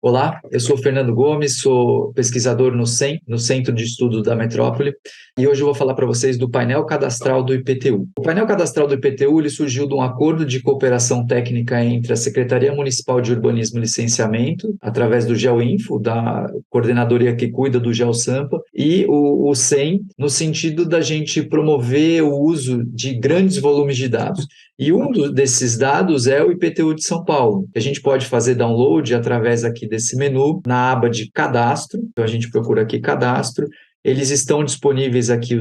Olá, eu sou Fernando Gomes, sou pesquisador no CEM, no Centro de Estudos da Metrópole, e hoje eu vou falar para vocês do painel cadastral do IPTU. O painel cadastral do IPTU ele surgiu de um acordo de cooperação técnica entre a Secretaria Municipal de Urbanismo e Licenciamento, através do GeoInfo, da coordenadoria que cuida do GeoSampa, e o CEM, no sentido da gente promover o uso de grandes volumes de dados. E desses dados é o IPTU de São Paulo, que a gente pode fazer download através aqui desse menu, na aba de cadastro. Então, a gente procura aqui cadastro. Eles estão disponíveis aqui,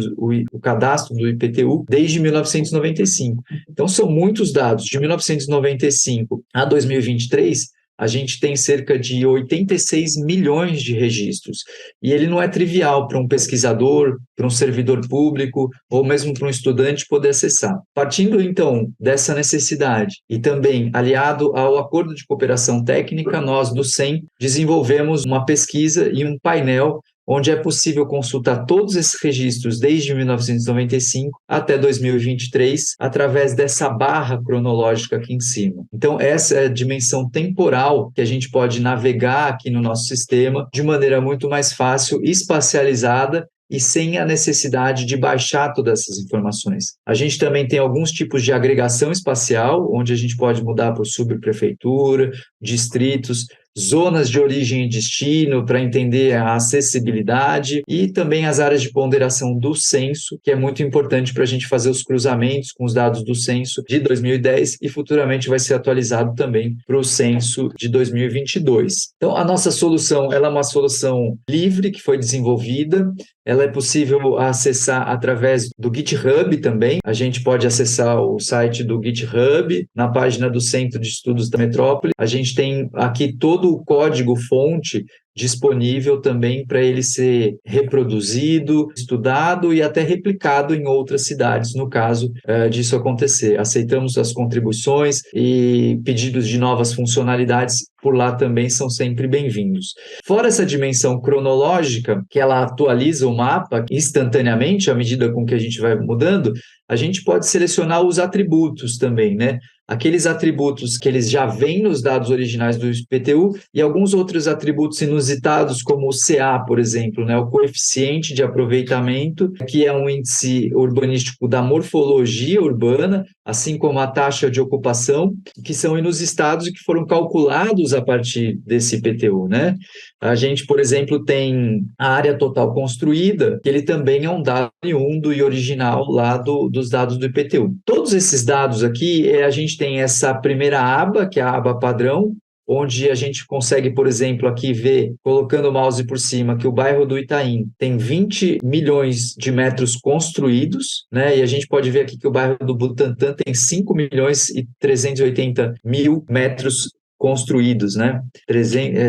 o cadastro do IPTU, desde 1995. Então, são muitos dados. De 1995 a 2023, a gente tem cerca de 86 milhões de registros. E ele não é trivial para um pesquisador, para um servidor público, ou mesmo para um estudante poder acessar. Partindo, então, dessa necessidade e também aliado ao acordo de cooperação técnica, nós do CEM desenvolvemos uma pesquisa e um painel onde é possível consultar todos esses registros desde 1995 até 2023, através dessa barra cronológica aqui em cima. Então, essa é a dimensão temporal que a gente pode navegar aqui no nosso sistema de maneira muito mais fácil, espacializada, e sem a necessidade de baixar todas essas informações. A gente também tem alguns tipos de agregação espacial, onde a gente pode mudar por subprefeitura, distritos, zonas de origem e destino para entender a acessibilidade e também as áreas de ponderação do censo, que é muito importante para a gente fazer os cruzamentos com os dados do censo de 2010 e futuramente vai ser atualizado também para o censo de 2022. Então, a nossa solução ela é uma solução livre que foi desenvolvida, ela é possível acessar através do GitHub também. A gente pode acessar o site do GitHub, na página do Centro de Estudos da Metrópole. A gente tem aqui todo o código-fonte disponível também para ele ser reproduzido, estudado e até replicado em outras cidades, no caso disso acontecer. Aceitamos as contribuições e pedidos de novas funcionalidades por lá também são sempre bem-vindos. Fora essa dimensão cronológica, que ela atualiza o mapa instantaneamente à medida com que a gente vai mudando, a gente pode selecionar os atributos também, né? Aqueles atributos que eles já vêm nos dados originais do IPTU e alguns outros atributos inusitados, como o CA, por exemplo, né? O coeficiente de aproveitamento, que é um índice urbanístico da morfologia urbana, assim como a taxa de ocupação, que são inusitados e que foram calculados a partir desse IPTU, né? A gente, por exemplo, tem a área total construída, que ele também é um dado oriundo e original lá dos dados do IPTU. Todos esses dados aqui, a gente tem essa primeira aba, que é a aba padrão, onde a gente consegue, por exemplo, aqui ver, colocando o mouse por cima, que o bairro do Itaim tem 20 milhões de metros construídos, né? E a gente pode ver aqui que o bairro do Butantã tem 5 milhões e 380 mil metros construídos, né?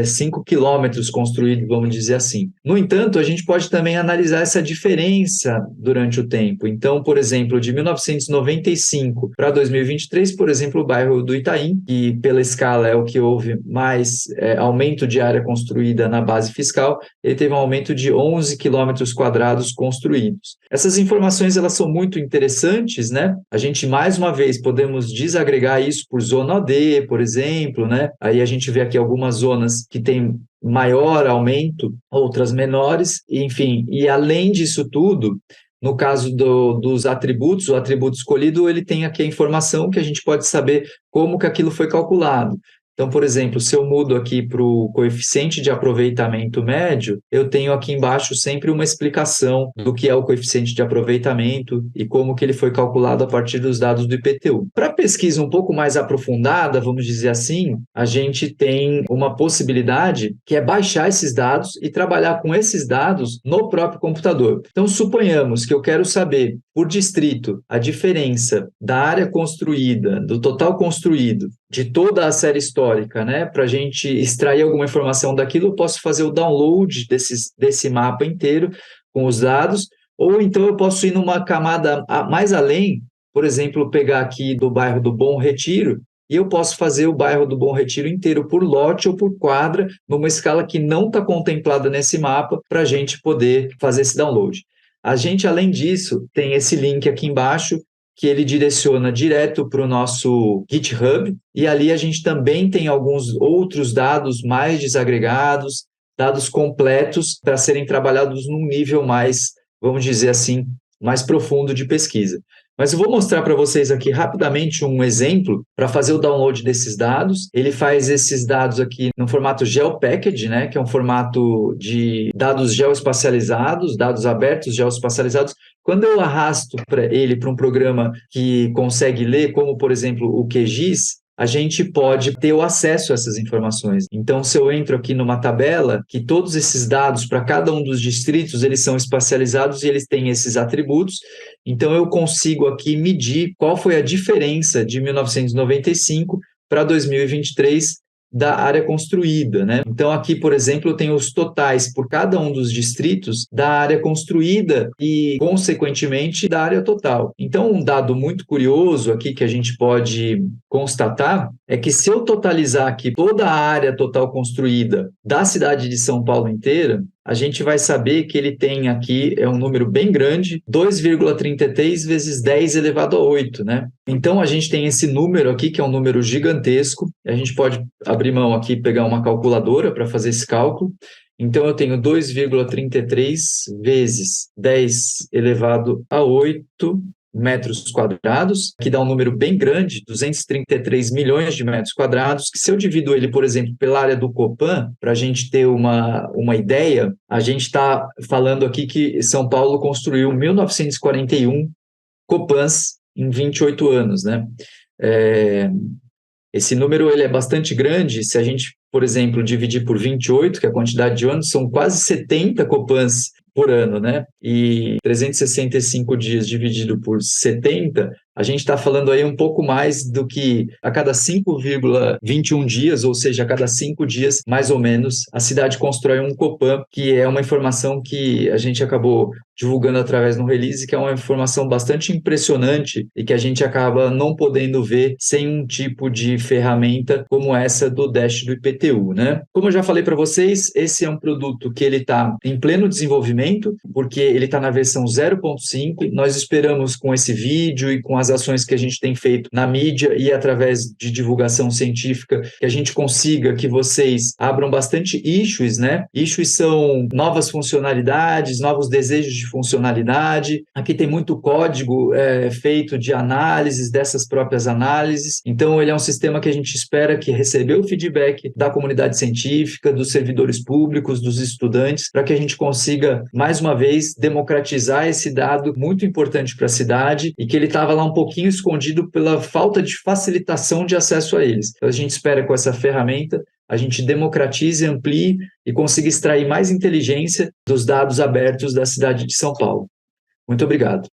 5 quilômetros construídos, vamos dizer assim. No entanto, a gente pode também analisar essa diferença durante o tempo. Então, por exemplo, de 1995 para 2023, por exemplo, o bairro do Itaim, que pela escala é o que houve mais aumento de área construída na base fiscal, ele teve um aumento de 11 quilômetros quadrados construídos. Essas informações elas são muito interessantes, né? A gente, mais uma vez, podemos desagregar isso por zona OD, por exemplo, né? Aí a gente vê aqui algumas zonas que têm maior aumento, outras menores, enfim, e além disso tudo, no caso dos atributos, o atributo escolhido, ele tem aqui a informação que a gente pode saber como que aquilo foi calculado. Então, por exemplo, se eu mudo aqui para o coeficiente de aproveitamento médio, eu tenho aqui embaixo sempre uma explicação do que é o coeficiente de aproveitamento e como que ele foi calculado a partir dos dados do IPTU. Para pesquisa um pouco mais aprofundada, vamos dizer assim, a gente tem uma possibilidade que é baixar esses dados e trabalhar com esses dados no próprio computador. Então, suponhamos que eu quero saber por distrito a diferença da área construída, do total construído, de toda a série histórica, né? Para a gente extrair alguma informação daquilo, eu posso fazer o download desse mapa inteiro com os dados, ou então eu posso ir numa camada mais além, por exemplo, pegar aqui do bairro do Bom Retiro, e eu posso fazer o bairro do Bom Retiro inteiro por lote ou por quadra, numa escala que não está contemplada nesse mapa, para a gente poder fazer esse download. A gente, além disso, tem esse link aqui embaixo, que ele direciona direto para o nosso GitHub, e ali a gente também tem alguns outros dados mais desagregados, dados completos para serem trabalhados num nível mais, vamos dizer assim, mais profundo de pesquisa. Mas eu vou mostrar para vocês aqui rapidamente um exemplo para fazer o download desses dados. Ele faz esses dados aqui no formato GeoPackage, né, que é um formato de dados geoespacializados, dados abertos geoespacializados. Quando eu arrasto ele para um programa que consegue ler, como por exemplo o QGIS, a gente pode ter o acesso a essas informações. Então, se eu entro aqui numa tabela, que todos esses dados para cada um dos distritos, eles são espacializados e eles têm esses atributos, então eu consigo aqui medir qual foi a diferença de 1995 para 2023 da área construída, né? Então aqui, por exemplo, eu tenho os totais por cada um dos distritos da área construída e, consequentemente, da área total. Então, um dado muito curioso aqui que a gente pode constatar é que se eu totalizar aqui toda a área total construída da cidade de São Paulo inteira, a gente vai saber que ele tem aqui, é um número bem grande, 2,33 vezes 10 elevado a 8, né? Então, a gente tem esse número aqui, que é um número gigantesco. A gente pode abrir mão aqui e pegar uma calculadora para fazer esse cálculo. Então, eu tenho 2,33 vezes 10 elevado a 8 metros quadrados, que dá um número bem grande, 233 milhões de metros quadrados, que se eu divido ele, por exemplo, pela área do Copan, para a gente ter uma ideia, a gente está falando aqui que São Paulo construiu 1.941 Copans em 28 anos, né? Esse número ele é bastante grande, se a gente, por exemplo, dividir por 28, que é a quantidade de anos, são quase 70 Copans por ano, né? E 365 dias dividido por 70, a gente está falando aí um pouco mais do que a cada 5,21 dias, ou seja, a cada 5 dias, mais ou menos, a cidade constrói um Copan, que é uma informação que a gente acabou divulgando através do release, que é uma informação bastante impressionante e que a gente acaba não podendo ver sem um tipo de ferramenta como essa do Dash do IPTU, né? Como eu já falei para vocês, esse é um produto que ele está em pleno desenvolvimento, porque ele está na versão 0.5. Nós esperamos com esse vídeo e com as ações que a gente tem feito na mídia e através de divulgação científica, que a gente consiga que vocês abram bastante issues, né? Issues são novas funcionalidades, novos desejos de funcionalidade. Aqui tem muito código feito de análises, dessas próprias análises. Então, ele é um sistema que a gente espera que recebeu o feedback da comunidade científica, dos servidores públicos, dos estudantes, para que a gente consiga, mais uma vez, democratizar esse dado muito importante para a cidade e que ele estava lá um pouquinho escondido pela falta de facilitação de acesso a eles. Então, a gente espera com essa ferramenta a gente democratize, amplie e consiga extrair mais inteligência dos dados abertos da cidade de São Paulo. Muito obrigado.